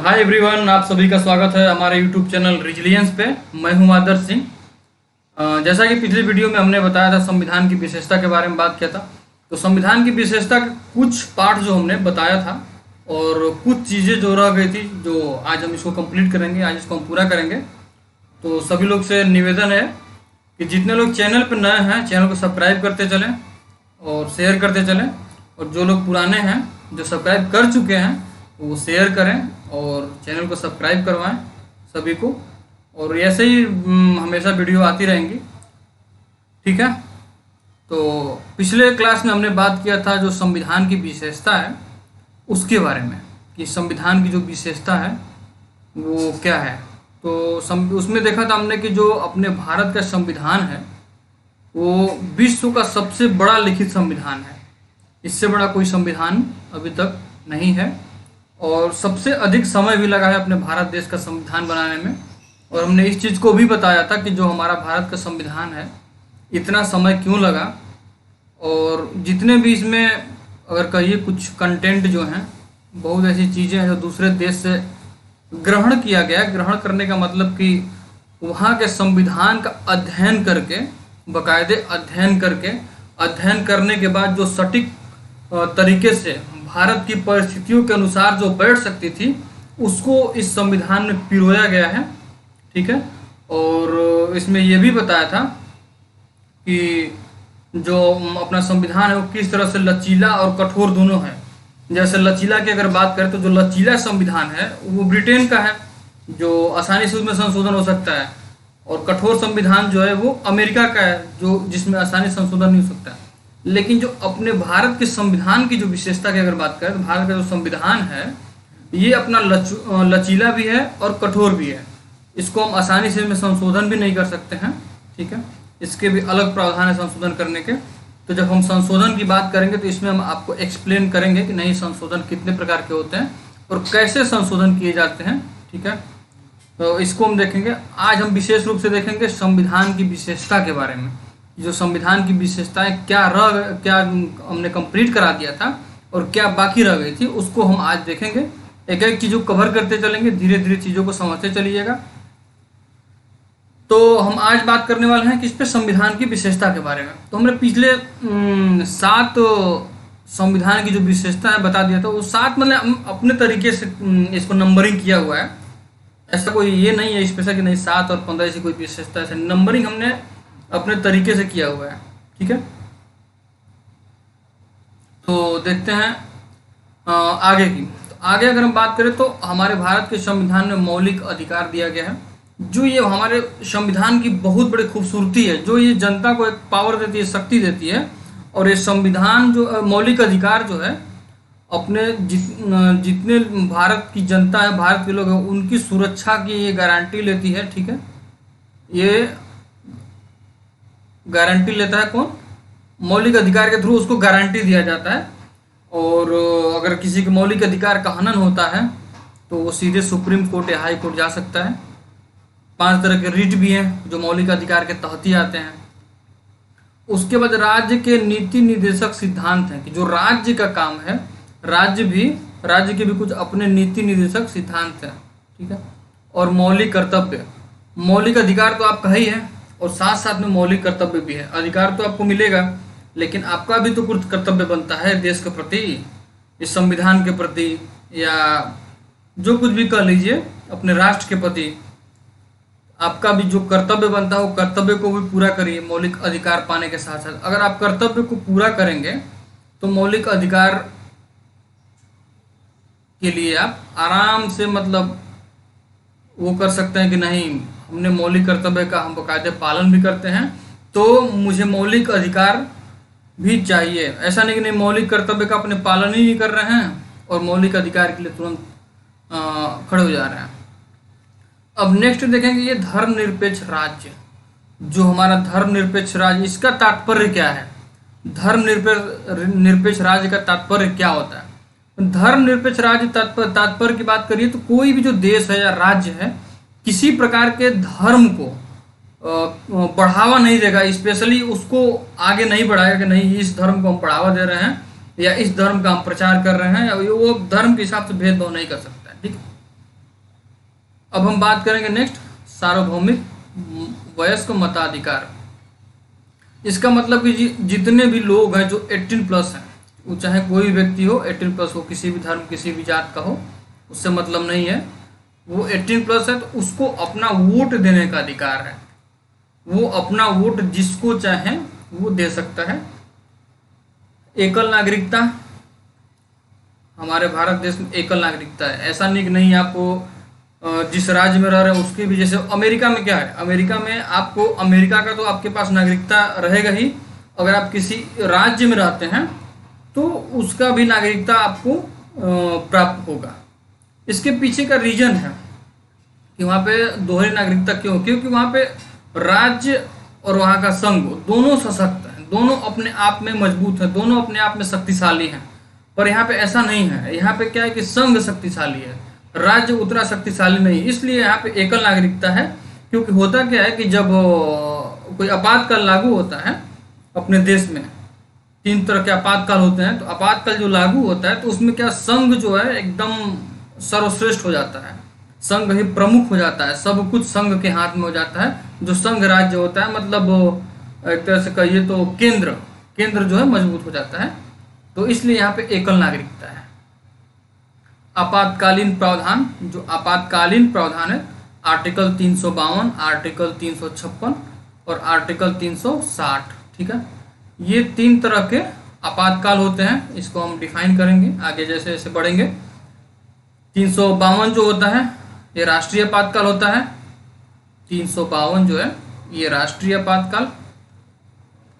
Hi everyone, आप सभी का स्वागत है हमारे यूट्यूब चैनल रिजिलियंस पे। मैं हूं आदर्श सिंह। जैसा कि पिछली वीडियो में हमने बताया था, संविधान की विशेषता के बारे में बात किया था। तो संविधान की विशेषता के कुछ पार्ट जो हमने बताया था और कुछ चीज़ें जो रह गई थी, जो आज हम इसको कंप्लीट करेंगे, आज इसको हम पूरा करेंगे। तो सभी लोग से निवेदन है कि जितने लोग चैनल पर नए हैं, चैनल को सब्सक्राइब करते चलें और शेयर करते चलें, और जो लोग पुराने हैं, जो सब्सक्राइब कर चुके हैं, वो शेयर करें और चैनल को सब्सक्राइब करवाएं सभी को। और ऐसे ही हमेशा वीडियो आती रहेंगी, ठीक है। तो पिछले क्लास में हमने बात किया था जो संविधान की विशेषता है उसके बारे में, कि संविधान की जो विशेषता है वो क्या है। तो उसमें देखा था हमने कि जो अपने भारत का संविधान है वो विश्व का सबसे बड़ा लिखित संविधान है। इससे बड़ा कोई संविधान अभी तक नहीं है, और सबसे अधिक समय भी लगा है अपने भारत देश का संविधान बनाने में। और हमने इस चीज़ को भी बताया था कि जो हमारा भारत का संविधान है, इतना समय क्यों लगा, और जितने भी इसमें अगर कहिए कुछ कंटेंट जो हैं, बहुत ऐसी चीज़ें हैं जो दूसरे देश से ग्रहण किया गया। ग्रहण करने का मतलब कि वहाँ के संविधान का अध्ययन करके, बाकायदे अध्ययन करने के बाद जो सटीक तरीके से भारत की परिस्थितियों के अनुसार जो बैठ सकती थी, उसको इस संविधान में पिरोया गया है, ठीक है। और इसमें यह भी बताया था कि जो अपना संविधान है वो किस तरह से लचीला और कठोर दोनों है। जैसे लचीला की अगर बात करें तो जो लचीला संविधान है वो ब्रिटेन का है, जो आसानी से उसमें संशोधन हो सकता है, और कठोर संविधान जो है वो अमेरिका का है, जो जिसमें आसानी संशोधन नहीं हो सकता है। लेकिन जो अपने भारत के संविधान की जो विशेषता की अगर बात करें तो भारत का जो संविधान है ये अपना लचीला भी है और कठोर भी है। इसको हम आसानी से इसमें संशोधन भी नहीं कर सकते हैं, ठीक है। इसके भी अलग प्रावधान है संशोधन करने के। तो जब हम संशोधन की बात करेंगे तो इसमें हम आपको एक्सप्लेन करेंगे कि नहीं, संशोधन कितने प्रकार के होते हैं और कैसे संशोधन किए जाते हैं, ठीक है। तो इसको हम देखेंगे। आज हम विशेष रूप से देखेंगे संविधान की विशेषता के बारे में। जो संविधान की विशेषताएं क्या हमने कंप्लीट करा दिया था और क्या बाकी रह गई थी, उसको हम आज देखेंगे। एक एक चीज़ों को कवर करते चलेंगे, धीरे धीरे चीज़ों को समझते चलिएगा। तो हम आज बात करने वाले हैं किस पे, संविधान की विशेषता के बारे में। तो हमने पिछले 7 संविधान की जो विशेषता है बता दिया था। वो 7 मतलब हम अपने तरीके से इसको नंबरिंग किया हुआ है। ऐसा कोई ये नहीं है स्पेशल कि नहीं 7 और 15 ऐसी कोई विशेषता है। नंबरिंग हमने अपने तरीके से किया हुआ है, ठीक है। तो देखते हैं आगे की। तो आगे अगर हम बात करें तो हमारे भारत के संविधान में मौलिक अधिकार दिया गया है। जो ये हमारे संविधान की बहुत बड़ी खूबसूरती है, जो ये जनता को एक पावर देती है, शक्ति देती है। और ये संविधान जो मौलिक अधिकार जो है, अपने जितने भारत की जनता है, भारत के लोग हैं, उनकी सुरक्षा की ये गारंटी लेती है, ठीक है। ये गारंटी लेता है कौन? मौलिक अधिकार के थ्रू उसको गारंटी दिया जाता है। और अगर किसी के मौलिक अधिकार का हनन होता है तो वो सीधे सुप्रीम कोर्ट या हाई कोर्ट जा सकता है। 5 तरह के रिट भी हैं जो मौलिक अधिकार के तहत ही आते हैं। उसके बाद राज्य के नीति निर्देशक सिद्धांत हैं, कि जो राज्य का काम है, राज्य के भी कुछ अपने नीति निर्देशक सिद्धांत हैं, ठीक है। और मौलिक कर्तव्य, मौलिक अधिकार तो आपका ही है और साथ साथ में मौलिक कर्तव्य भी है। अधिकार तो आपको मिलेगा, लेकिन आपका भी तो कुछ कर्तव्य बनता है देश के प्रति, इस संविधान के प्रति, या जो कुछ भी कह लीजिए, अपने राष्ट्र के प्रति आपका भी जो कर्तव्य बनता है, वो कर्तव्य को भी पूरा करिए मौलिक अधिकार पाने के साथ साथ। अगर आप कर्तव्य को पूरा करेंगे तो मौलिक अधिकार के लिए आप आराम से मतलब वो कर सकते हैं कि नहीं, हमने मौलिक कर्तव्य का हम बाकायदे पालन भी करते हैं, तो मुझे मौलिक अधिकार भी चाहिए। ऐसा नहीं कि नहीं, मौलिक कर्तव्य का अपने पालन ही नहीं कर रहे हैं और मौलिक अधिकार के लिए तुरंत खड़े हो जा रहे हैं। अब नेक्स्ट देखेंगे ये धर्मनिरपेक्ष राज्य। जो हमारा धर्मनिरपेक्ष राज्य, इसका तात्पर्य क्या है? धर्मनिरपेक्ष राज्य का तात्पर्य क्या होता है? धर्मनिरपेक्ष राज्य तात्पर्य की बात करिए तो कोई भी जो देश है या राज्य है, किसी प्रकार के धर्म को बढ़ावा नहीं देगा, स्पेशली उसको आगे नहीं बढ़ाएगा कि नहीं इस धर्म को हम बढ़ावा दे रहे हैं या इस धर्म का हम प्रचार कर रहे हैं, या वो धर्म के हिसाब से भेदभाव नहीं कर सकता है, ठीक है। अब हम बात करेंगे नेक्स्ट सार्वभौमिक वयस्क मताधिकार। इसका मतलब कि जितने भी लोग हैं जो 18 प्लस हैं, वो चाहे कोई व्यक्ति हो 18 प्लस हो, किसी भी धर्म किसी भी जात का हो, उससे मतलब नहीं है, वो 18 प्लस है तो उसको अपना वोट देने का अधिकार है। वो अपना वोट जिसको चाहे वो दे सकता है। एकल नागरिकता, हमारे भारत देश में एकल नागरिकता है। ऐसा नहीं कि नहीं आपको जिस राज्य में रह रहे हैं उसके भी, जैसे अमेरिका में क्या है, अमेरिका में आपको अमेरिका का तो आपके पास नागरिकता रहेगा ही, अगर आप किसी राज्य में रहते हैं तो उसका भी नागरिकता आपको प्राप्त होगा। इसके पीछे का रीजन है कि वहाँ पे दोहरी नागरिकता क्यों, क्योंकि वहाँ पे राज्य और वहाँ का संघ दोनों सशक्त हैं, दोनों अपने आप में मजबूत हैं, दोनों अपने आप में शक्तिशाली हैं। पर यहाँ पे ऐसा नहीं है, यहाँ पे क्या है कि संघ शक्तिशाली है, राज्य उतना शक्तिशाली नहीं, इसलिए यहाँ पे एकल नागरिकता है। क्योंकि होता क्या है कि जब कोई आपातकाल लागू होता है अपने देश में, 3 तरह के आपातकाल होते हैं, तो आपातकाल जो लागू होता है तो उसमें क्या संघ जो है एकदम सर्वश्रेष्ठ हो जाता है, संघ ही प्रमुख हो जाता है, सब कुछ संघ के हाथ में हो जाता है। जो संघ राज्य होता है मतलब एक तरह से कहिए तो केंद्र जो है मजबूत हो जाता है। तो इसलिए यहाँ पे एकल नागरिकता है। आपातकालीन प्रावधान, जो आपातकालीन प्रावधान है आर्टिकल 352, आर्टिकल 356 और आर्टिकल 360, ठीक है। ये 3 तरह के आपातकाल होते हैं, इसको हम डिफाइन करेंगे आगे जैसे जैसे बढ़ेंगे। 352 जो होता है ये राष्ट्रीय आपातकाल होता है, 352 जो है ये राष्ट्रीय आपातकाल।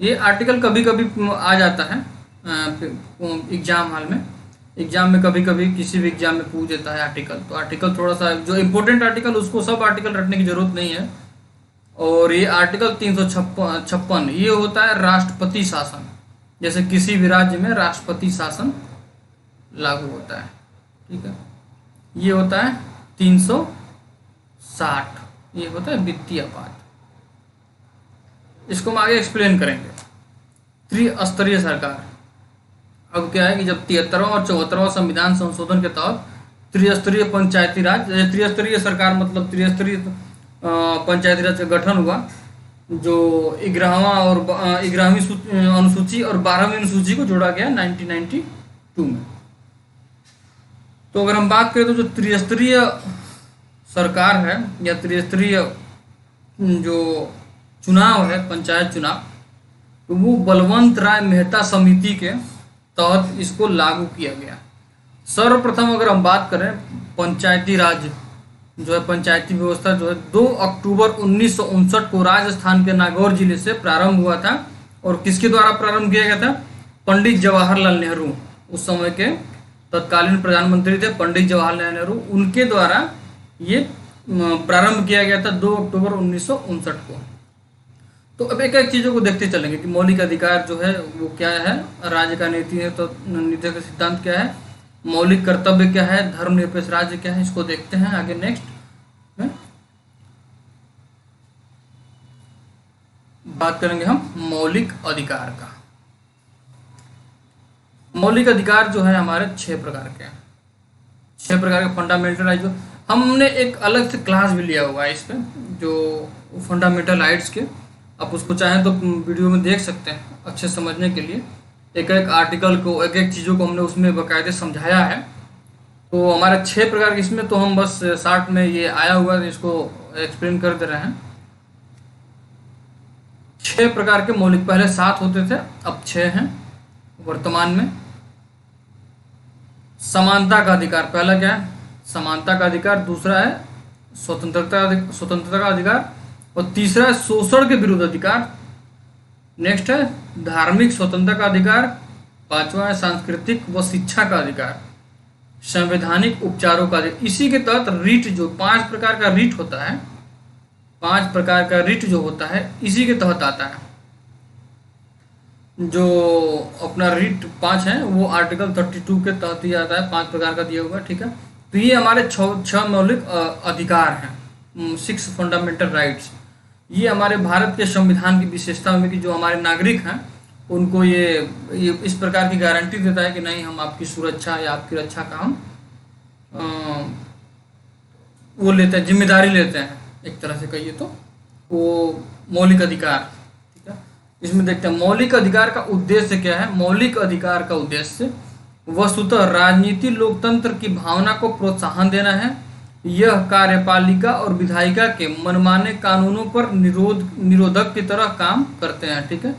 ये आर्टिकल कभी कभी आ जाता है एग्जाम हॉल में, एग्जाम में कभी कभी किसी भी एग्जाम में पूछ देता है आर्टिकल, तो आर्टिकल थोड़ा सा जो इम्पोर्टेंट आर्टिकल उसको सब आर्टिकल रटने की जरूरत नहीं है। और ये आर्टिकल 356 ये होता है राष्ट्रपति शासन, जैसे किसी भी राज्य में राष्ट्रपति शासन लागू होता है, ठीक है। ये होता है 360, ये होता है वित्तीय आपात। इसको हम आगे एक्सप्लेन करेंगे। त्रिस्तरीय सरकार, अब क्या है कि जब 73वां और 74वां संविधान संशोधन के तहत त्रिस्तरीय पंचायती राज, त्रिस्तरीय सरकार मतलब त्रिस्तरीय पंचायती राज का गठन हुआ, जो 11वां और 11वीं अनुसूची और 12वीं अनुसूची को जोड़ा गया 1992 में। तो अगर हम बात करें तो जो त्रिस्तरीय सरकार है या त्रिस्तरीय जो चुनाव है पंचायत चुनाव, तो वो बलवंत राय मेहता समिति के तहत इसको लागू किया गया। सर्वप्रथम अगर हम बात करें पंचायती राज जो है, पंचायती व्यवस्था जो है 2 अक्टूबर 1959 को राजस्थान के नागौर जिले से प्रारंभ हुआ था। और किसके द्वारा प्रारंभ किया गया था? पंडित जवाहरलाल नेहरू, उस समय के तत्कालीन प्रधानमंत्री थे पंडित जवाहरलाल नेहरू, उनके द्वारा ये प्रारंभ किया गया था 2 अक्टूबर 1959 को। तो अब एक एक चीज़ों को देखते चलेंगे कि मौलिक अधिकार जो है वो क्या है, राज्य का नीति है तो नीति का सिद्धांत क्या है, मौलिक कर्तव्य क्या है, धर्मनिरपेक्ष राज्य क्या है, इसको देखते हैं आगे नेक्स्ट में बात करेंगे हम मौलिक अधिकार का। मौलिक अधिकार जो है हमारे 6 प्रकार के हैं, 6 प्रकार के फंडामेंटल राइट। जो हमने एक अलग से क्लास भी लिया हुआ है इस पर, जो फंडामेंटल राइट्स के, आप उसको चाहें तो वीडियो में देख सकते हैं अच्छे समझने के लिए। एक एक आर्टिकल को, एक एक चीज़ों को हमने उसमें बाकायदे समझाया है। तो हमारे 6 प्रकार के, इसमें तो हम बस शार्ट में ये आया हुआ है इसको एक्सप्लेन कर दे रहे हैं। 6 प्रकार के मौलिक, पहले 7 होते थे अब 6 हैं वर्तमान में। समानता का अधिकार, पहला क्या है? समानता का अधिकार। दूसरा है स्वतंत्रता का अधिकार। और तीसरा है शोषण के विरुद्ध अधिकार। नेक्स्ट है धार्मिक स्वतंत्रता का अधिकार। 5वां है सांस्कृतिक व शिक्षा का अधिकार। संवैधानिक उपचारों का अधिकार। इसी के तहत रिट, जो 5 प्रकार का रिट होता है, 5 प्रकार का रिट जो होता है इसी के तहत आता है। जो अपना रिट 5 है वो आर्टिकल 32 के तहत ही आता है, 5 प्रकार का दिया हुआ, ठीक है। तो ये हमारे 6 मौलिक अधिकार हैं, 6 फंडामेंटल राइट्स। ये हमारे भारत के संविधान की विशेषता में कि जो हमारे नागरिक हैं उनको ये इस प्रकार की गारंटी देता है कि नहीं, हम आपकी सुरक्षा या आपकी रक्षा का हम वो लेते हैं, जिम्मेदारी लेते हैं, एक तरह से कहिए तो वो मौलिक अधिकार। ठीक है, इसमें देखते हैं मौलिक अधिकार का उद्देश्य क्या है। मौलिक अधिकार का उद्देश्य वस्तुतः राजनीति लोकतंत्र की भावना को प्रोत्साहन देना है। यह कार्यपालिका और विधायिका के मनमाने कानूनों पर निरोधक की तरह काम करते हैं। ठीक है,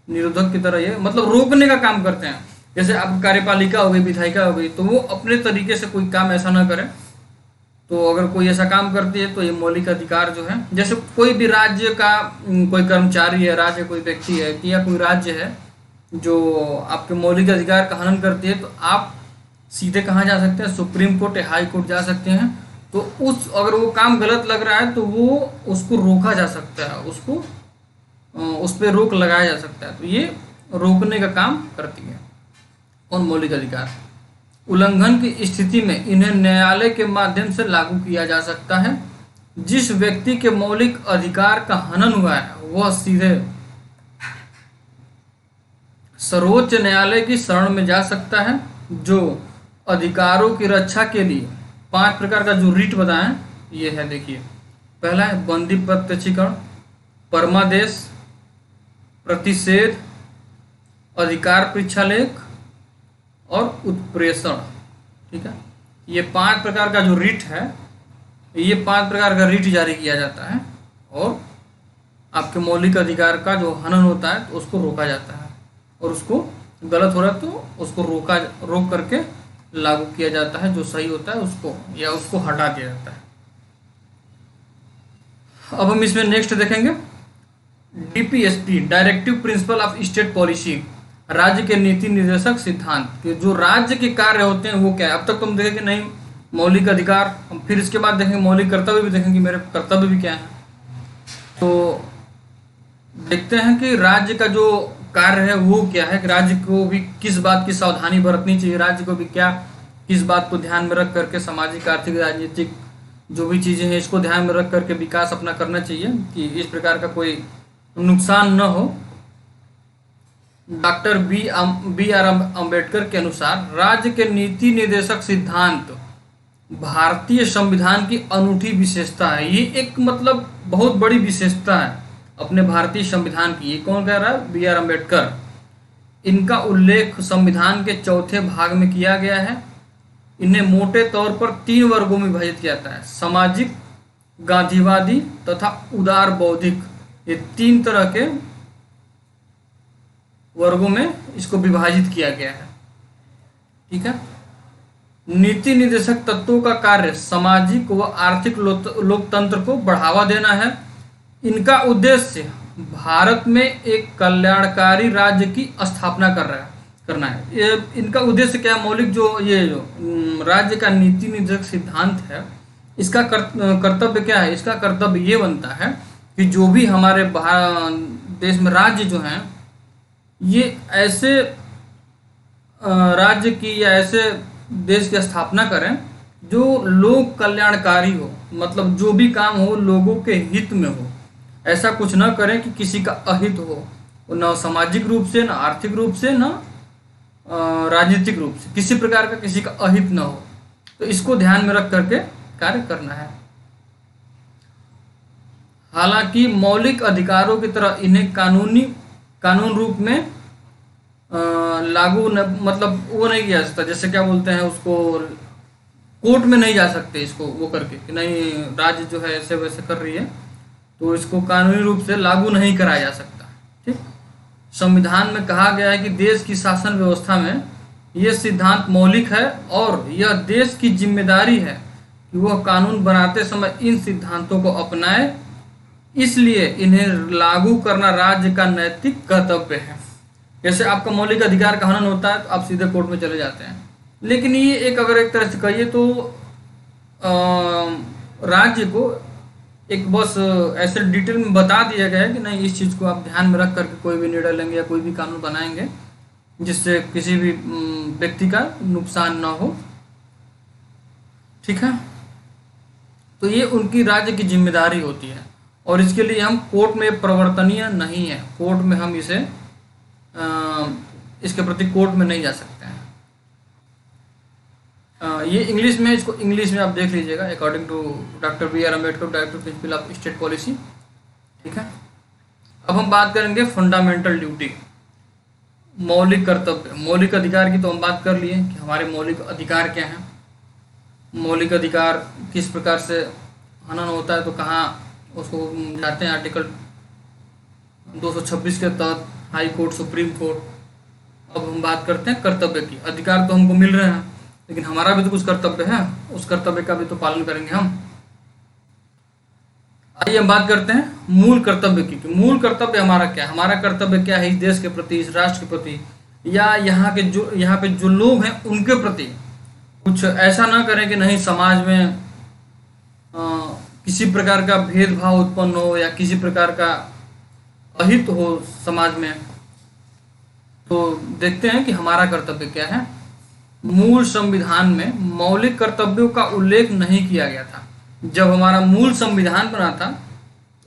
निरोधक की तरह, ये मतलब रोकने का काम करते हैं। जैसे अब कार्यपालिका हो गई, विधायिका हो गई, तो वो अपने तरीके से कोई काम ऐसा ना करे। तो अगर कोई ऐसा काम करती है तो ये मौलिक अधिकार जो है, जैसे कोई भी राज्य का कोई कर्मचारी है, राज्य कोई व्यक्ति है या कोई राज्य है जो आपके मौलिक अधिकार का हनन करती है, तो आप सीधे कहाँ जा सकते हैं, सुप्रीम कोर्ट या हाई कोर्ट जा सकते हैं। तो अगर वो काम गलत लग रहा है तो वो उसको रोका जा सकता है, उसको उस पर रोक लगाया जा सकता है। तो ये रोकने का काम करती है कौन, मौलिक अधिकार। उल्लंघन की स्थिति में इन्हें न्यायालय के माध्यम से लागू किया जा सकता है। जिस व्यक्ति के मौलिक अधिकार का हनन हुआ है वह सीधे सर्वोच्च न्यायालय की शरण में जा सकता है, जो अधिकारों की रक्षा के लिए 5 प्रकार का जो रिट बताएं ये है। देखिए, पहला है बंदी प्रत्यक्षीकरण, परमादेश, प्रतिषेध, अधिकार परीक्षालेख और उत्प्रेषण। ठीक है, ये 5 प्रकार का जो रिट है, ये 5 प्रकार का रिट जारी किया जाता है और आपके मौलिक अधिकार का जो हनन होता है तो उसको रोका जाता है, और उसको गलत हो रहा है तो उसको रोक करके लागू किया जाता है, जो सही होता है उसको, या उसको हटा दिया जाता है। अब हम इसमें नेक्स्ट देखेंगे DPSP, directive principle of state policy, राज्य के नीति निर्देशक सिद्धांत के जो राज्य के कार्य होते हैं वो क्या है। अब तक तुम देखेंगे नहीं मौलिक अधिकार, हम फिर इसके बाद देखेंगे मौलिक कर्तव्य भी देखेंगे, मेरे कर्तव्य भी क्या है। तो देखते हैं कि राज्य का जो कार्य है वो क्या है, राज्य को भी किस बात की सावधानी बरतनी चाहिए, राज्य को भी क्या किस बात को ध्यान में रख करके सामाजिक, आर्थिक, राजनीतिक जो भी चीज़ें हैं इसको ध्यान में रख करके विकास अपना करना चाहिए कि इस प्रकार का कोई नुकसान न हो। डॉक्टर बी आर अम्बेडकर के अनुसार राज्य के नीति निर्देशक सिद्धांत भारतीय संविधान की अनूठी विशेषता है। ये एक मतलब बहुत बड़ी विशेषता है अपने भारतीय संविधान की। ये कौन कह रहा है, बी आर अम्बेडकर। इनका उल्लेख संविधान के 4थे भाग में किया गया है। इन्हें मोटे तौर पर 3 वर्गों में विभाजित किया जाता है, सामाजिक, गांधीवादी तथा उदार बौद्धिक। ये 3 तरह के वर्गों में इसको विभाजित किया गया है। ठीक है, नीति निर्देशक तत्वों का कार्य सामाजिक व आर्थिक लोकतंत्र को बढ़ावा देना है। इनका उद्देश्य भारत में एक कल्याणकारी राज्य की स्थापना करना है। ये इनका उद्देश्य क्या है, मौलिक जो राज्य का नीति निर्देशक सिद्धांत है, इसका कर्तव्य क्या है। इसका कर्तव्य ये बनता है कि जो भी हमारे देश में राज्य जो हैं ये ऐसे राज्य की या ऐसे देश की स्थापना करें जो लोक कल्याणकारी हो, मतलब जो भी काम हो लोगों के हित में हो। ऐसा कुछ न करें कि किसी का अहित हो, न सामाजिक रूप से, न आर्थिक रूप से, न राजनीतिक रूप से, किसी प्रकार का किसी का अहित न हो। तो इसको ध्यान में रख करके कार्य करना है। हालांकि मौलिक अधिकारों की तरह इन्हें कानून रूप में लागू मतलब वो नहीं किया जा सकता। जैसे क्या बोलते हैं उसको, कोर्ट में नहीं जा सकते इसको वो करके कि नहीं राज्य जो है ऐसे वैसे कर रही है, तो इसको कानूनी रूप से लागू नहीं कराया जा सकता। ठीक, संविधान में कहा गया है कि देश की शासन व्यवस्था में यह सिद्धांत मौलिक है और यह देश की जिम्मेदारी है कि वह कानून बनाते समय इन सिद्धांतों को अपनाए। इसलिए इन्हें लागू करना राज्य का नैतिक कर्तव्य है। जैसे आपका मौलिक अधिकार का हनन होता है तो आप सीधे कोर्ट में चले जाते हैं, लेकिन ये अगर एक तरह से कहिए तो राज्य को एक बस ऐसे डिटेल में बता दिया गया है कि नहीं इस चीज़ को आप ध्यान में रख करके कोई भी निर्णय लेंगे या कोई भी कानून बनाएंगे जिससे किसी भी व्यक्ति का नुकसान ना हो। ठीक है, तो ये उनकी राज्य की जिम्मेदारी होती है और इसके लिए हम कोर्ट में प्रवर्तनीय नहीं है। कोर्ट में हम इसे इसके प्रति कोर्ट में नहीं जा सकते हैं। ये इंग्लिश में, इसको इंग्लिश में आप देख लीजिएगा, according to doctor B R Ambedkar, director principle of state policy. ठीक है, अब हम बात करेंगे फंडामेंटल ड्यूटी, मौलिक कर्तव्य। मौलिक अधिकार की तो हम बात कर लिए कि हमारे मौलिक अधिकार क्या हैं, मौलिक अधिकार किस प्रकार से हनन होता है, तो कहाँ उसको जाते हैं, आर्टिकल 226 के तहत हाई कोर्ट, सुप्रीम कोर्ट। अब हम बात करते हैं कर्तव्य की। अधिकार तो हमको मिल रहे हैं, लेकिन हमारा भी तो कुछ कर्तव्य है, उस कर्तव्य का भी तो पालन करेंगे हम। आइए हम बात करते हैं मूल कर्तव्य की, कि मूल कर्तव्य हमारा क्या है, हमारा कर्तव्य क्या है इस देश के प्रति, इस राष्ट्र के प्रति, या यहाँ पे जो लोग हैं उनके प्रति। कुछ ऐसा ना करें कि नहीं समाज में किसी प्रकार का भेदभाव उत्पन्न हो या किसी प्रकार का अहित हो समाज में। तो देखते हैं कि हमारा कर्तव्य क्या है। मूल संविधान में मौलिक कर्तव्यों का उल्लेख नहीं किया गया था। जब हमारा मूल संविधान बना था,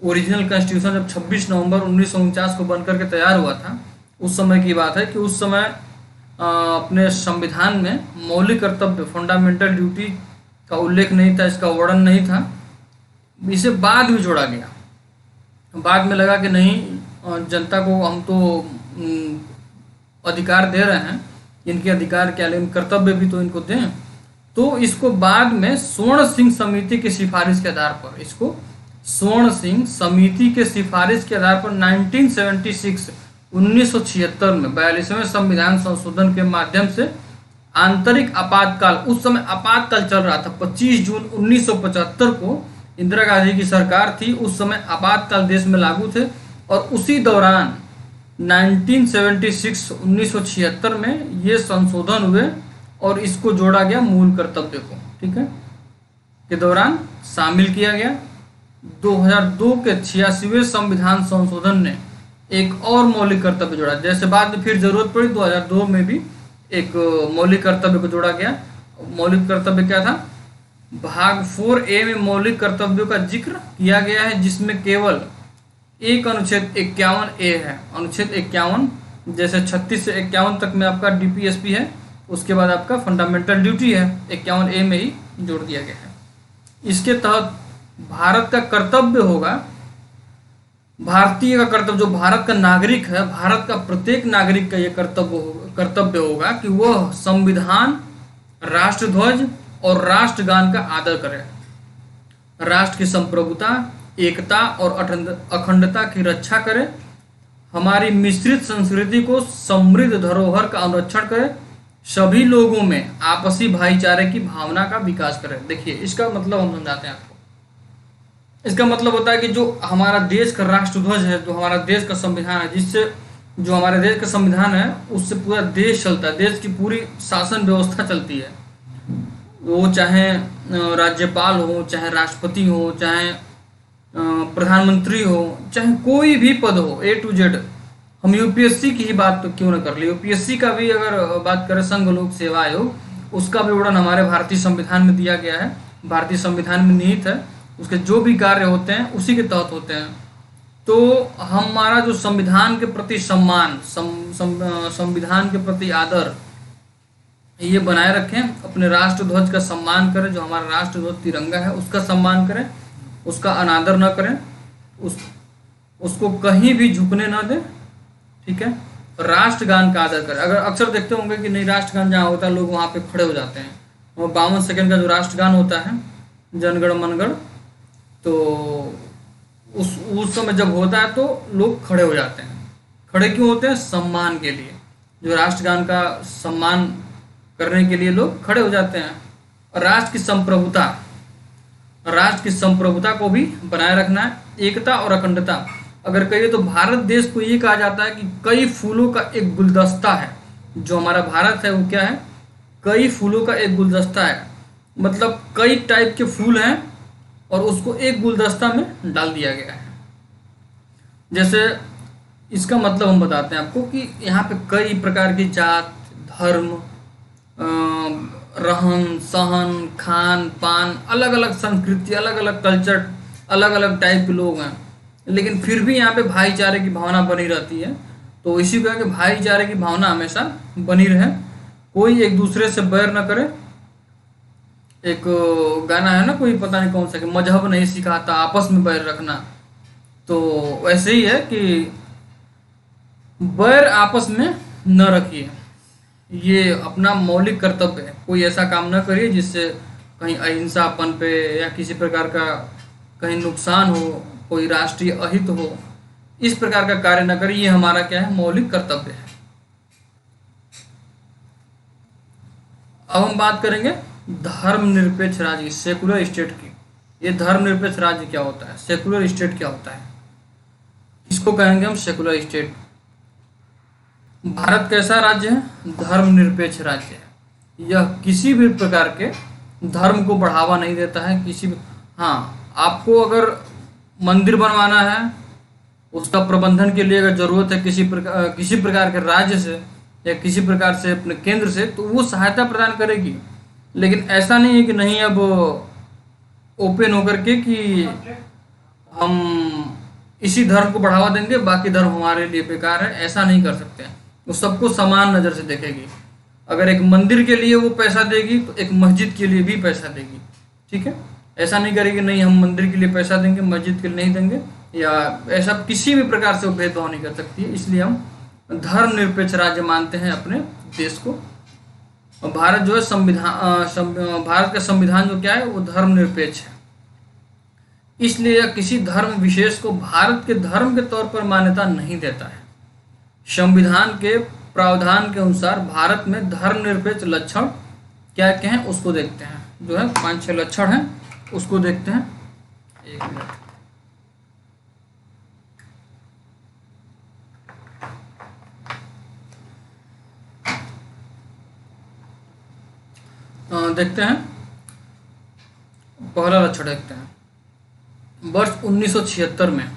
ओरिजिनल कॉन्स्टिट्यूशन जब 26 नवंबर 1949 को बनकर के तैयार हुआ था, उस समय की बात है कि उस समय अपने संविधान में मौलिक कर्तव्य, फंडामेंटल ड्यूटी का उल्लेख नहीं था, इसका वर्णन नहीं था। इसे बाद में जोड़ा गया। बाद में लगा कि नहीं, जनता को हम तो अधिकार दे रहे हैं, इनके अधिकार क्या, लेकिन कर्तव्य भी तो इनको दें। तो इसको बाद में स्वर्ण सिंह समिति की सिफारिश के आधार पर, इसको स्वर्ण सिंह समिति के सिफारिश के आधार पर 1976 में 42वें संविधान संशोधन के माध्यम से आंतरिक आपातकाल, उस समय आपातकाल चल रहा था, 25 जून 1975 को इंदिरा गांधी की सरकार थी, उस समय आपातकाल देश में लागू थे। और उसी दौरान 1976 में ये संशोधन हुए और इसको जोड़ा गया मूल कर्तव्य को, ठीक है, के दौरान शामिल किया गया। 2002 के 86वें संविधान संशोधन ने एक और मौलिक कर्तव्य जोड़ा, जैसे बाद में फिर जरूरत पड़ी 2002 में भी एक मौलिक कर्तव्य को जोड़ा गया। मौलिक कर्तव्य क्या था, भाग 4A में मौलिक कर्तव्यों का जिक्र किया गया है, जिसमें केवल एक अनुच्छेद 51A है। अनुच्छेद 51, जैसे 36 से 51 तक में आपका DPSP है, उसके बाद आपका फंडामेंटल ड्यूटी है, 51A में ही जोड़ दिया गया है। इसके तहत भारत का कर्तव्य होगा, भारतीय का कर्तव्य, जो भारत का नागरिक है, भारत का प्रत्येक नागरिक का यह कर्तव्य होगा कि वह संविधान, राष्ट्रध्वज और राष्ट्रगान का आदर करे, राष्ट्र की संप्रभुता, एकता और अखंडता की रक्षा करे, हमारी मिश्रित संस्कृति को समृद्ध धरोहर का अनुरक्षण करे, सभी लोगों में आपसी भाईचारे की भावना का विकास करे। देखिए, इसका मतलब हम समझाते हैं आपको। इसका मतलब होता है कि जो हमारा देश का राष्ट्रध्वज है, जो हमारा देश का संविधान है, जिससे जो हमारे देश का संविधान है उससे पूरा देश चलता है, देश की पूरी शासन व्यवस्था चलती है। वो चाहे राज्यपाल हो, चाहे राष्ट्रपति हो, चाहे प्रधानमंत्री हो, चाहे कोई भी पद हो, A to Z। हम यूपीएससी की ही बात तो क्यों न कर ले, यूपीएससी का भी अगर बात करें, संघ लोक सेवा आयोग, उसका भी वर्णन हमारे भारतीय संविधान में दिया गया है, भारतीय संविधान में निहित है। उसके जो भी कार्य होते हैं उसी के तहत होते हैं। तो हमारा जो संविधान के प्रति सम्मान, संविधान के प्रति आदर, ये बनाए रखें। अपने राष्ट्रध्वज का सम्मान करें, जो हमारा राष्ट्रध्वज तिरंगा है उसका सम्मान करें, उसका अनादर न करें, उसको कहीं भी झुकने न दें, ठीक है। राष्ट्रगान का आदर करें। अगर अक्सर देखते होंगे कि नहीं, राष्ट्रगान जहाँ होता है लोग वहाँ पे खड़े हो जाते हैं। वो 52 सेकंड का जो राष्ट्रगान होता है, जनगण मनगढ़, तो उस समय जब होता है तो लोग खड़े हो जाते हैं। खड़े क्यों होते हैं? सम्मान के लिए, जो राष्ट्रगान का सम्मान करने के लिए लोग खड़े हो जाते हैं। और राष्ट्र की संप्रभुता को भी बनाए रखना है, एकता और अखंडता। अगर कहिए तो भारत देश को ये कहा जाता है कि कई फूलों का एक गुलदस्ता है। जो हमारा भारत है वो क्या है? कई फूलों का एक गुलदस्ता है, मतलब कई टाइप के फूल हैं और उसको एक गुलदस्ता में डाल दिया गया है। जैसे इसका मतलब हम बताते हैं आपको कि यहाँ पे कई प्रकार की जात, धर्म, रहन सहन, खान पान, अलग अलग संस्कृति, अलग अलग कल्चर, अलग अलग टाइप के लोग हैं, लेकिन फिर भी यहाँ पे भाईचारे की भावना बनी रहती है। तो इसी को है कि भाईचारे की भावना हमेशा बनी रहे, कोई एक दूसरे से बैर न करे, एक गाना है ना, कोई पता नहीं कौन सा, कि मजहब नहीं सिखाता आपस में बैर रखना। तो वैसे ही है कि बैर आपस में न रखिए, ये अपना मौलिक कर्तव्य है। कोई ऐसा काम न करिए जिससे कहीं अहिंसापन पे या किसी प्रकार का कहीं नुकसान हो, कोई राष्ट्रीय अहित हो, इस प्रकार का कार्य न करिए। ये हमारा क्या है, मौलिक कर्तव्य है। अब हम बात करेंगे धर्मनिरपेक्ष राज्य की, सेकुलर स्टेट की। ये धर्मनिरपेक्ष राज्य क्या होता है, सेकुलर स्टेट क्या होता है, इसको कहेंगे हम सेकुलर स्टेट। भारत कैसा राज्य है, धर्मनिरपेक्ष राज्य है। यह किसी भी प्रकार के धर्म को बढ़ावा नहीं देता है, किसी भी। हाँ, आपको अगर मंदिर बनवाना है, उसका प्रबंधन के लिए अगर जरूरत है किसी प्रकार के राज्य से या किसी प्रकार से अपने केंद्र से, तो वो सहायता प्रदान करेगी। लेकिन ऐसा नहीं है कि नहीं अब ओपन होकर के कि हम इसी धर्म को बढ़ावा देंगे, बाकी धर्म हमारे लिए बेकार है, ऐसा नहीं कर सकते हैं। वो सबको समान नज़र से देखेगी। अगर एक मंदिर के लिए वो पैसा देगी तो एक मस्जिद के लिए भी पैसा देगी, ठीक है। ऐसा नहीं करेगी नहीं हम मंदिर के लिए पैसा देंगे, मस्जिद के लिए नहीं देंगे, या ऐसा किसी भी प्रकार से वो भेदभाव नहीं कर सकती है। इसलिए हम धर्मनिरपेक्ष राज्य मानते हैं अपने देश को। और भारत जो है भारत का संविधान जो क्या है, वो धर्मनिरपेक्ष है। इसलिए किसी धर्म विशेष को भारत के धर्म के तौर पर मान्यता नहीं देता है। संविधान के प्रावधान के अनुसार भारत में धर्मनिरपेक्ष लक्षण क्या क्या हैं उसको देखते हैं। जो है 5-6 लक्षण हैं, उसको देखते हैं। एक मिनट, देखते हैं। पहला लक्षण देखते हैं। वर्ष 1976 में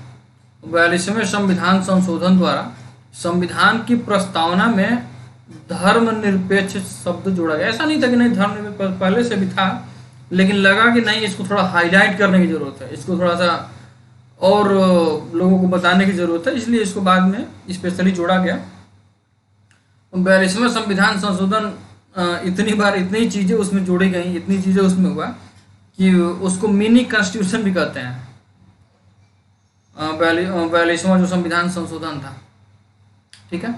42वें संविधान संशोधन द्वारा संविधान की प्रस्तावना में धर्मनिरपेक्ष शब्द जोड़ा गया। ऐसा नहीं था कि नहीं धर्मनिरपेक्ष पहले से भी था, लेकिन लगा कि नहीं इसको थोड़ा हाईलाइट करने की जरूरत है, इसको थोड़ा सा और लोगों को बताने की जरूरत है, इसलिए इसको बाद में स्पेशली जोड़ा गया। 42वें संविधान संशोधन इतनी बार इतनी चीज़ें उसमें जोड़ी गई, इतनी चीज़ें उसमें हुआ कि उसको मिनी कॉन्स्टिट्यूशन भी कहते हैं। 42वां जो संविधान संशोधन था, ठीक है।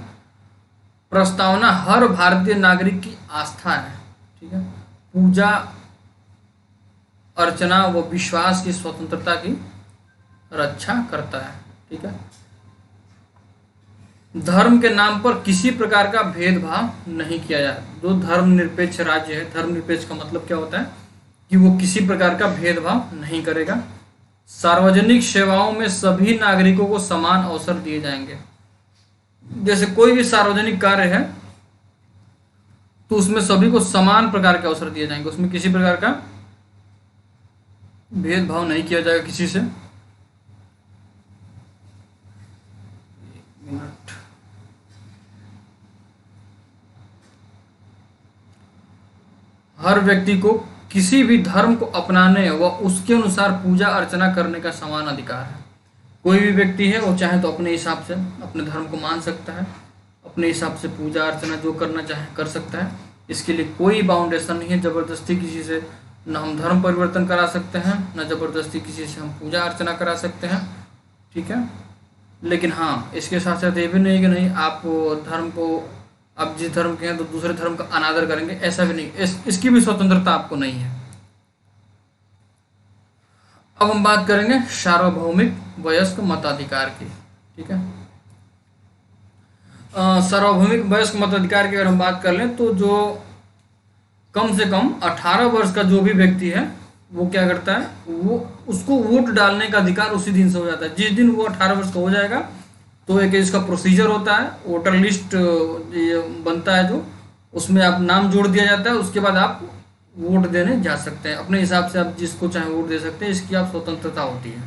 प्रस्तावना हर भारतीय नागरिक की आस्था है, ठीक है। पूजा अर्चना व विश्वास की स्वतंत्रता की रक्षा करता है, ठीक है। धर्म के नाम पर किसी प्रकार का भेदभाव नहीं किया जाए। जो धर्मनिरपेक्ष राज्य है, धर्मनिरपेक्ष का मतलब क्या होता है कि वो किसी प्रकार का भेदभाव नहीं करेगा। सार्वजनिक सेवाओं में सभी नागरिकों को समान अवसर दिए जाएंगे। जैसे कोई भी सार्वजनिक कार्य है तो उसमें सभी को समान प्रकार के अवसर दिए जाएंगे, उसमें किसी प्रकार का भेदभाव नहीं किया जाएगा किसी से। हर व्यक्ति को किसी भी धर्म को अपनाने व उसके अनुसार पूजा अर्चना करने का समान अधिकार है। कोई भी व्यक्ति है वो चाहे तो अपने हिसाब से अपने धर्म को मान सकता है, अपने हिसाब से पूजा अर्चना जो करना चाहे कर सकता है। इसके लिए कोई बाउंडेशन नहीं है, ज़बरदस्ती किसी से न हम धर्म परिवर्तन करा सकते हैं, न ज़बरदस्ती किसी से हम पूजा अर्चना करा सकते हैं, ठीक है। लेकिन हाँ, इसके साथ साथ ये भी नहीं कि नहीं आप धर्म को, आप जिस धर्म के हैं तो दूसरे धर्म का अनादर करेंगे, ऐसा भी नहीं। इसकी भी स्वतंत्रता आपको नहीं है। अब हम बात करेंगे सार्वभौमिक वयस्क मताधिकार की, ठीक है। सार्वभौमिक वयस्क मताधिकार की अगर हम बात कर लें तो जो कम से कम 18 वर्ष का जो भी व्यक्ति है वो क्या करता है, वो उसको वोट डालने का अधिकार उसी दिन से हो जाता है। जिस दिन वो 18 वर्ष का हो जाएगा तो एक इसका प्रोसीजर होता है, वोटर लिस्ट बनता है जो, उसमें आप नाम जोड़ दिया जाता है। उसके बाद आप वोट देने जा सकते हैं, अपने हिसाब से आप जिसको चाहे वोट दे सकते हैं, इसकी आप स्वतंत्रता होती है।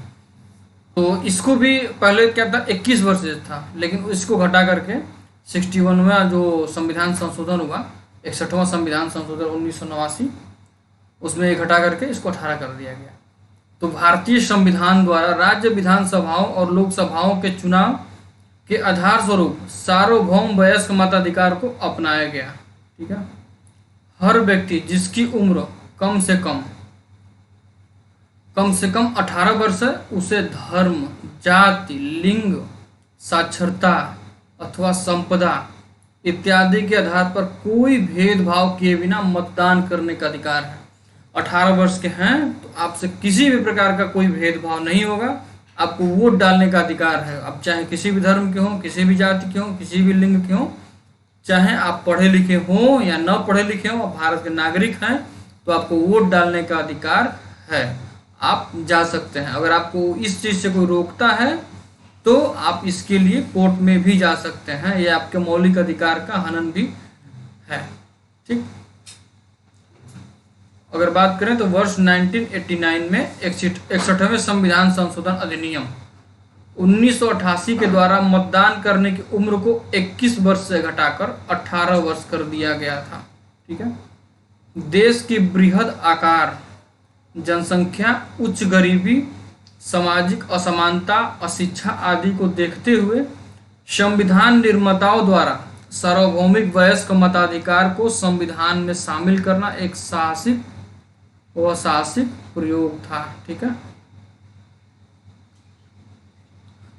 तो इसको भी पहले क्या था 21 वर्ष था, लेकिन इसको घटा करके 61वां जो संविधान संशोधन हुआ, 61वां संविधान संशोधन 1989, उसमें ये घटा करके इसको 18 कर दिया गया। तो भारतीय संविधान द्वारा राज्य विधानसभाओं और लोकसभाओं के चुनाव के आधार स्वरूप सार्वभौम वयस्क मताधिकार को अपनाया गया, ठीक है। हर व्यक्ति जिसकी उम्र कम से कम 18 वर्ष है, उसे धर्म, जाति, लिंग, साक्षरता अथवा संपदा इत्यादि के आधार पर कोई भेदभाव किए बिना मतदान करने का अधिकार है। 18 वर्ष के हैं तो आपसे किसी भी प्रकार का कोई भेदभाव नहीं होगा, आपको वोट डालने का अधिकार है। आप चाहे किसी भी धर्म के हों, किसी भी जाति के हों, किसी भी लिंग के हों, चाहे आप पढ़े लिखे हों या न पढ़े लिखे हों, आप भारत के नागरिक हैं तो आपको वोट डालने का अधिकार है, आप जा सकते हैं। अगर आपको इस चीज़ से कोई रोकता है तो आप इसके लिए कोर्ट में भी जा सकते हैं, ये आपके मौलिक अधिकार का हनन भी है। ठीक, अगर बात करें तो वर्ष 1989 में 61वें संविधान संशोधन अधिनियम 1988 के द्वारा मतदान करने की उम्र को 21 वर्ष से घटाकर 18 वर्ष कर दिया गया था। ठीक है, देश की बृहद आकार, जनसंख्या, उच्च गरीबी, सामाजिक असमानता, अशिक्षा आदि को देखते हुए संविधान निर्माताओं द्वारा सार्वभौमिक वयस्क मताधिकार को संविधान में शामिल करना एक साहसिक प्रयोग था। ठीक है,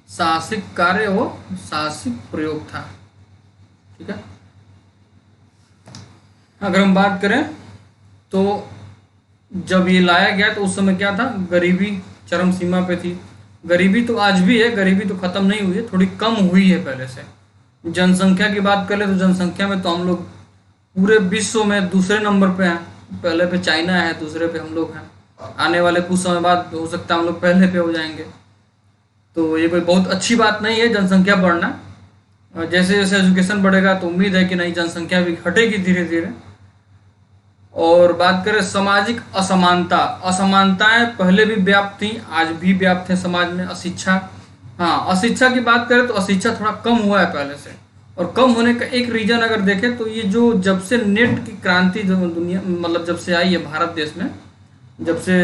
साहसिक कार्य वो साहसिक प्रयोग था। ठीक है, अगर हम बात करें तो जब ये लाया गया तो उस समय क्या था, गरीबी चरम सीमा पे थी। गरीबी तो आज भी है, गरीबी तो खत्म नहीं हुई है, थोड़ी कम हुई है पहले से। जनसंख्या की बात करें तो जनसंख्या में तो हम लोग पूरे विश्व में दूसरे नंबर पे हैं, पहले पे चाइना है, दूसरे पे हम लोग हैं। आने वाले कुछ समय बाद हो सकता है हम लोग पहले पे हो जाएंगे, तो ये कोई बहुत अच्छी बात नहीं है जनसंख्या बढ़ना। जैसे जैसे एजुकेशन बढ़ेगा तो उम्मीद है कि नहीं जनसंख्या भी घटेगी धीरे धीरे। और बात करें सामाजिक असमानताएं पहले भी व्याप्त थी, आज भी व्याप्त है समाज में। अशिक्षा, हाँ अशिक्षा की बात करें तो अशिक्षा थोड़ा कम हुआ है पहले से, और कम होने का एक रीजन अगर देखें तो ये जो जब से नेट की क्रांति जो दुनिया मतलब जब से आई है भारत देश में, जब से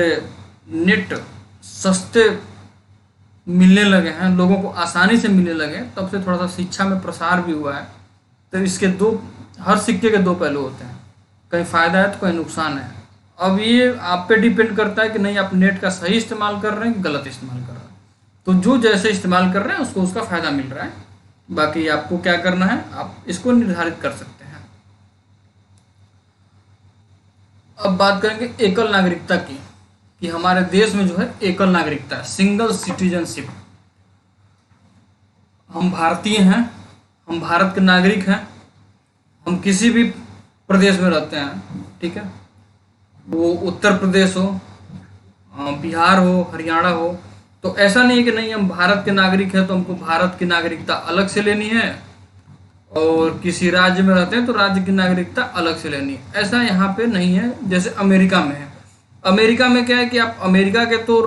नेट सस्ते मिलने लगे हैं, लोगों को आसानी से मिलने लगे, तब से थोड़ा सा शिक्षा में प्रसार भी हुआ है। तो इसके हर सिक्के के दो पहलू होते हैं, कहीं फ़ायदा है तो कहीं नुकसान है। अब ये आप पे डिपेंड करता है कि नहीं आप नेट का सही इस्तेमाल कर रहे हैं कि गलत इस्तेमाल कर रहे हैं। तो जो जैसे इस्तेमाल कर रहे हैं उसको उसका फ़ायदा मिल रहा है, बाकी आपको क्या करना है आप इसको निर्धारित कर सकते हैं। अब बात करेंगे एकल नागरिकता की, कि हमारे देश में जो है एकल नागरिकता है, सिंगल सिटीजनशिप। हम भारतीय हैं, हम भारत के नागरिक हैं, हम किसी भी प्रदेश में रहते हैं। ठीक है, वो उत्तर प्रदेश हो, बिहार हो, हरियाणा हो, तो ऐसा नहीं है कि नहीं हम भारत के नागरिक हैं तो हमको भारत की नागरिकता अलग से लेनी है, और किसी राज्य में रहते हैं तो राज्य की नागरिकता अलग से लेनी है। ऐसा यहाँ पे नहीं है जैसे अमेरिका में है। अमेरिका में क्या है कि आप अमेरिका के तो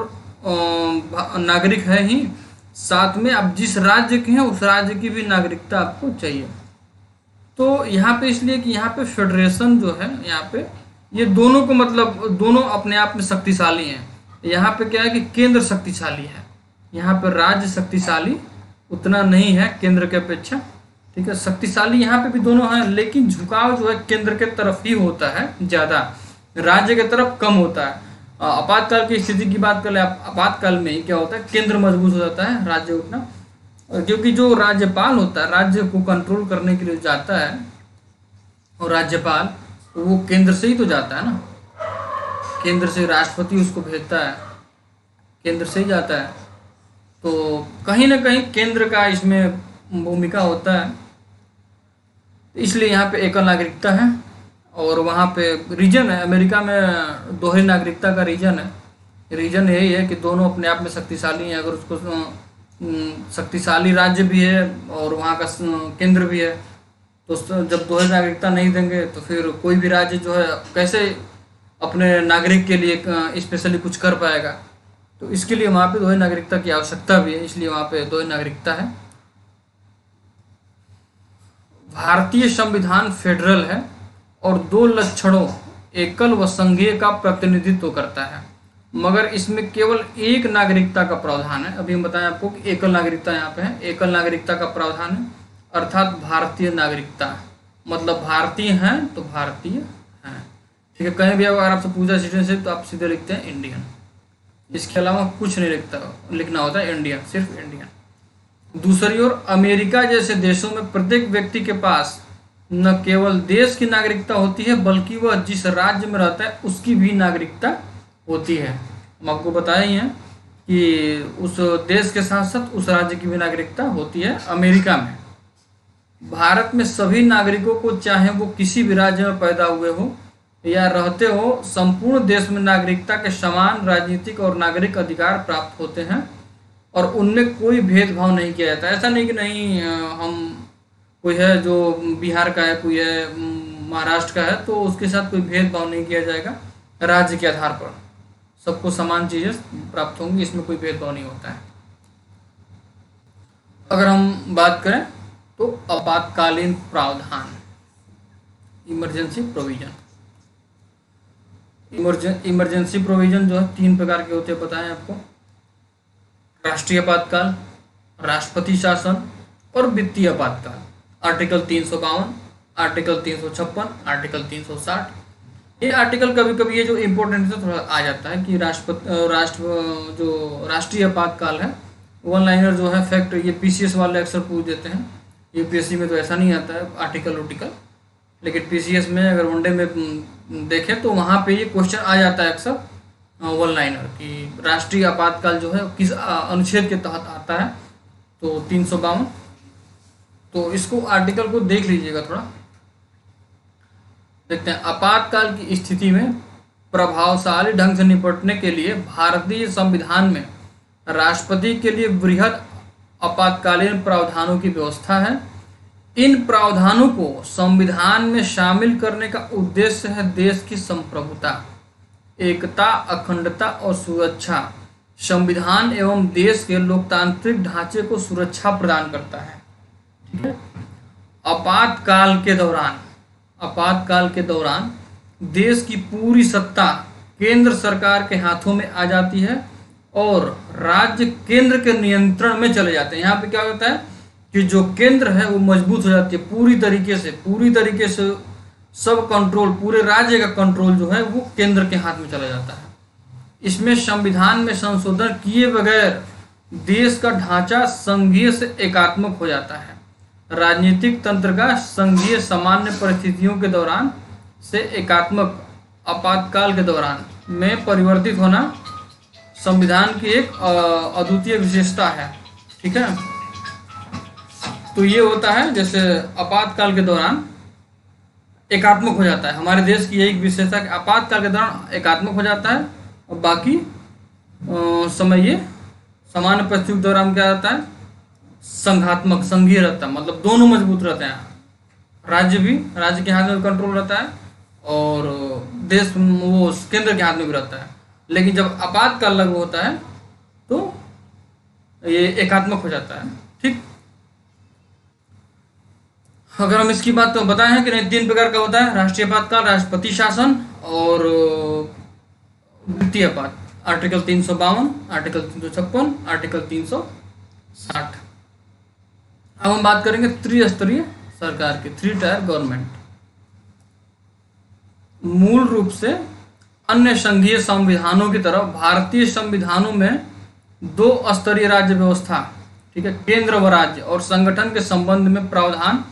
नागरिक है ही, साथ में आप जिस राज्य के हैं उस राज्य की भी नागरिकता आपको चाहिए। तो यहाँ पे इसलिए कि यहाँ पे फेडरेशन जो है, यहाँ पे ये दोनों को मतलब दोनों अपने आप में शक्तिशाली हैं। यहाँ पे क्या है कि केंद्र शक्तिशाली है, यहाँ पे राज्य शक्तिशाली उतना नहीं है केंद्र के अपेक्षा। ठीक है, शक्तिशाली यहाँ पे भी दोनों हैं, लेकिन झुकाव जो है केंद्र के तरफ ही होता है ज़्यादा, राज्य की तरफ कम होता है। आपातकाल की स्थिति की बात कर ले, आपातकाल में ही क्या होता है केंद्र मजबूत हो जाता है, राज्य उतना, क्योंकि जो राज्यपाल होता है राज्य को कंट्रोल करने के लिए जाता है, और राज्यपाल वो केंद्र से ही तो जाता है ना, केंद्र से राष्ट्रपति उसको भेजता है, केंद्र से ही जाता है। तो कहीं ना कहीं केंद्र का इसमें भूमिका होता है, इसलिए यहाँ पे एकल नागरिकता है। और वहाँ पे रीजन है, अमेरिका में दोहरी नागरिकता का रीजन है। रीजन यही है कि दोनों अपने आप में शक्तिशाली हैं, अगर उसको शक्तिशाली राज्य भी है और वहाँ का केंद्र भी है, तो जब दोहरी नागरिकता नहीं देंगे तो फिर कोई भी राज्य जो है कैसे अपने नागरिक के लिए स्पेशली कुछ कर पाएगा। तो इसके लिए वहाँ पे दोहरी नागरिकता की आवश्यकता भी है, इसलिए वहाँ पे दोहरी नागरिकता है। भारतीय संविधान फेडरल है और दो लक्षणों एकल व संघीय का प्रतिनिधित्व करता है, मगर इसमें केवल एक नागरिकता का प्रावधान है। अभी हम बताएं आपको कि एकल नागरिकता यहाँ पे है, एकल नागरिकता का प्रावधान है, अर्थात भारतीय नागरिकता, मतलब भारतीय हैं तो भारतीय हैं। ठीक है, कहीं भी अगर आपसे पूछा सिटीजनशिप तो आप सीधे लिखते हैं इंडियन, इसके अलावा कुछ नहीं लिखना होता है, इंडियन, सिर्फ इंडियन। दूसरी ओर अमेरिका जैसे देशों में प्रत्येक व्यक्ति के पास न केवल देश की नागरिकता होती है बल्कि वह जिस राज्य में रहता है उसकी भी नागरिकता होती है। हम आपको बताए ही हैं कि उस देश के साथ साथ उस राज्य की भी नागरिकता होती है। अमेरिका में भारत में सभी नागरिकों को, चाहे वो किसी भी राज्य में पैदा हुए हो या रहते हो, संपूर्ण देश में नागरिकता के समान राजनीतिक और नागरिक अधिकार प्राप्त होते हैं और उनमें कोई भेदभाव नहीं किया जाता। ऐसा नहीं कि नहीं हम कोई है जो बिहार का है, कोई है महाराष्ट्र का है, तो उसके साथ कोई भेदभाव नहीं किया जाएगा। राज्य के आधार पर सबको समान चीज़ें प्राप्त होंगी, इसमें कोई भेदभाव नहीं होता है। अगर हम बात करें तो आपातकालीन प्रावधान, इमरजेंसी प्रोविजन। इमरजेंसी प्रोविजन जो है 3 प्रकार के होते हैं, पता है आपको। राष्ट्रीय आपातकाल, राष्ट्रपति शासन और वित्तीय आपातकाल। Article 352, article 356, article 360। ये आर्टिकल कभी कभी ये जो इम्पोर्टेंट है थोड़ा आ जाता है कि राष्ट्रीय आपातकाल है, वन लाइनर जो है फैक्ट, ये पीसीएस वाले अक्सर पूछ देते हैं। यूपीएससी में तो ऐसा नहीं आता है आर्टिकल, लेकिन पीसीएस में अगर वनडे में देखें तो वहाँ पे ये क्वेश्चन आ जाता है अक्सर वन लाइनर कि राष्ट्रीय आपातकाल जो है किस अनुच्छेद के तहत आता है। तो 352, तो इसको आर्टिकल को देख लीजिएगा थोड़ा, देखते हैं। आपातकाल की स्थिति में प्रभावशाली ढंग से निपटने के लिए भारतीय संविधान में राष्ट्रपति के लिए वृहद आपातकालीन प्रावधानों की व्यवस्था है। इन प्रावधानों को संविधान में शामिल करने का उद्देश्य है देश की संप्रभुता, एकता, अखंडता और सुरक्षा। संविधान एवं देश के लोकतांत्रिक ढांचे को सुरक्षा प्रदान करता है। ठीक है। आपातकाल के दौरान देश की पूरी सत्ता केंद्र सरकार के हाथों में आ जाती है और राज्य केंद्र के नियंत्रण में चले जाते हैं। यहाँ पे क्या होता है कि जो केंद्र है वो मजबूत हो जाती है पूरी तरीके से सब कंट्रोल, पूरे राज्य का कंट्रोल जो है वो केंद्र के हाथ में चला जाता है। इसमें संविधान में संशोधन किए बगैर देश का ढांचा संघीय से एकात्मक हो जाता है। राजनीतिक तंत्र का संघीय सामान्य परिस्थितियों के दौरान से एकात्मक आपातकाल के दौरान में परिवर्तित होना संविधान की एक अद्वितीय विशेषता है। ठीक है, तो ये होता है जैसे आपातकाल के दौरान एकात्मक हो जाता है। हमारे देश की यही विशेषता है कि आपातकाल के दौरान एकात्मक हो जाता है और बाकी समय ये सामान्य परिस्थितियों के दौरान क्या रहता है, संघीय रहता है। मतलब दोनों मजबूत रहते हैं, राज्य के हाथ में कंट्रोल रहता है और देश वो केंद्र के हाथ में भी रहता है। लेकिन जब आपातकाल लागू होता है तो ये एकात्मक हो जाता है। ठीक, अगर हम इसकी बात तो बताए हैं कि नहीं, 3 प्रकार का होता है, राष्ट्रीय आपातकाल, राष्ट्रपति शासन और वित्तीय आपात। Article 352, article 356, article 360। अब हम बात करेंगे त्रिस्तरीय सरकार की, 3 टायर गवर्नमेंट। मूल रूप से अन्य संघीय संविधानों की तरह भारतीय संविधानों में 2 स्तरीय राज्य व्यवस्था, ठीक है, केंद्र व राज्य और संगठन के संबंध में प्रावधान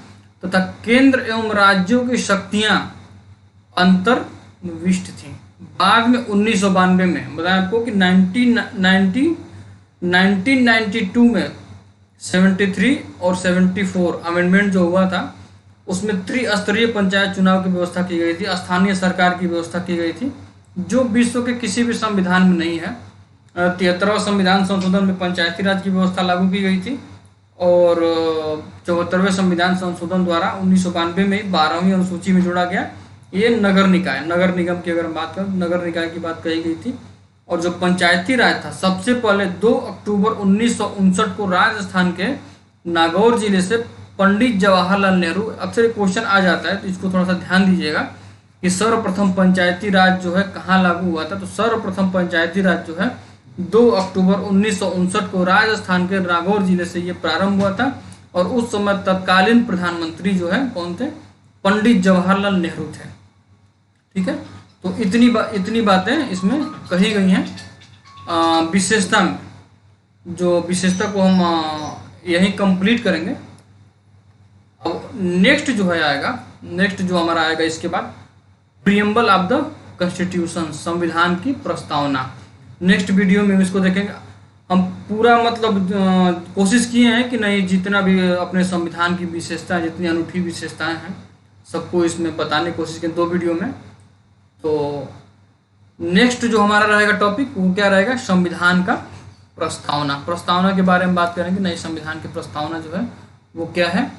तथा केंद्र एवं राज्यों की शक्तियां अंतर्विष्ट थीं। बाद में 1992 में बताया आपको कि 1992 में 73 और 74 अमेंडमेंट जो हुआ था उसमें त्रिस्तरीय पंचायत चुनाव की व्यवस्था की गई थी, स्थानीय सरकार की व्यवस्था की गई थी, जो विश्व के किसी भी संविधान में नहीं है। 73वां संविधान संशोधन में पंचायती राज की व्यवस्था लागू की गई थी और 74वें संविधान संशोधन द्वारा 1992 में 12वीं अनुसूची में जोड़ा गया ये नगर निगम की अगर हम बात करें, नगर निकाय की बात कही गई थी। और जो पंचायती राज था सबसे पहले 2 अक्टूबर 1959 को राजस्थान के नागौर जिले से पंडित जवाहरलाल नेहरू, अक्सर क्वेश्चन आ जाता है तो इसको थोड़ा सा ध्यान दीजिएगा कि सर्वप्रथम पंचायती राज जो है कहाँ लागू हुआ था। तो सर्वप्रथम पंचायती राज जो है 2 अक्टूबर 1959 को राजस्थान के नागौर जिले से ये प्रारंभ हुआ था और उस समय तत्कालीन प्रधानमंत्री जो है कौन थे, पंडित जवाहरलाल नेहरू थे। ठीक है, तो इतनी बातें इसमें कही गई हैं। विशेषता में जो विशेषता को हम यहीं कंप्लीट करेंगे। अब नेक्स्ट जो है आएगा, नेक्स्ट जो हमारा आएगा इसके बाद प्रीएम्बल ऑफ द कॉन्स्टिट्यूशन, संविधान की प्रस्तावना। नेक्स्ट वीडियो में इसको देखेंगे हम पूरा, मतलब कोशिश किए हैं कि नहीं जितना भी अपने संविधान की विशेषताएं, जितनी अनूठी विशेषताएं हैं सबको इसमें बताने की कोशिश करें 2 वीडियो में। तो नेक्स्ट जो हमारा रहेगा टॉपिक वो क्या रहेगा, संविधान का प्रस्तावना। प्रस्तावना के बारे में बात करेंगे। नई संविधान की प्रस्तावना जो है वो क्या है।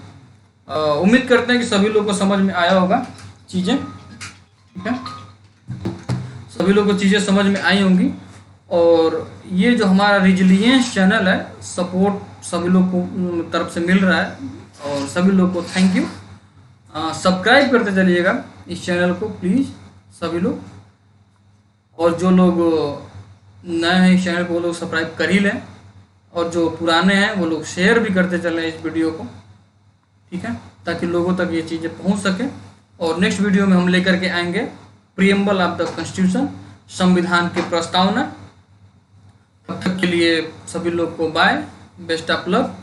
उम्मीद करते हैं कि सभी लोगों को समझ में आया होगा चीज़ें, ठीक है, सभी लोगों को चीज़ें समझ में आई होंगी। और ये जो हमारा रिजिलियंस चैनल है, सपोर्ट सभी लोग को तरफ से मिल रहा है और सभी लोग को थैंक यू। सब्सक्राइब करते चलिएगा इस चैनल को प्लीज़ सभी लोग, और जो लोग नए हैं इस चैनल को वो लोग सब्सक्राइब कर ही लें, और जो पुराने हैं वो लोग शेयर भी करते चलें इस वीडियो को, ठीक है, ताकि लोगों तक ये चीज़ें पहुंच सके। और नेक्स्ट वीडियो में हम लेकर के आएंगे प्रीएम्बल ऑफ द कॉन्स्टिट्यूशन, संविधान की प्रस्तावना। तब तक के लिए सभी लोग को बाय, बेस्ट ऑफ लक।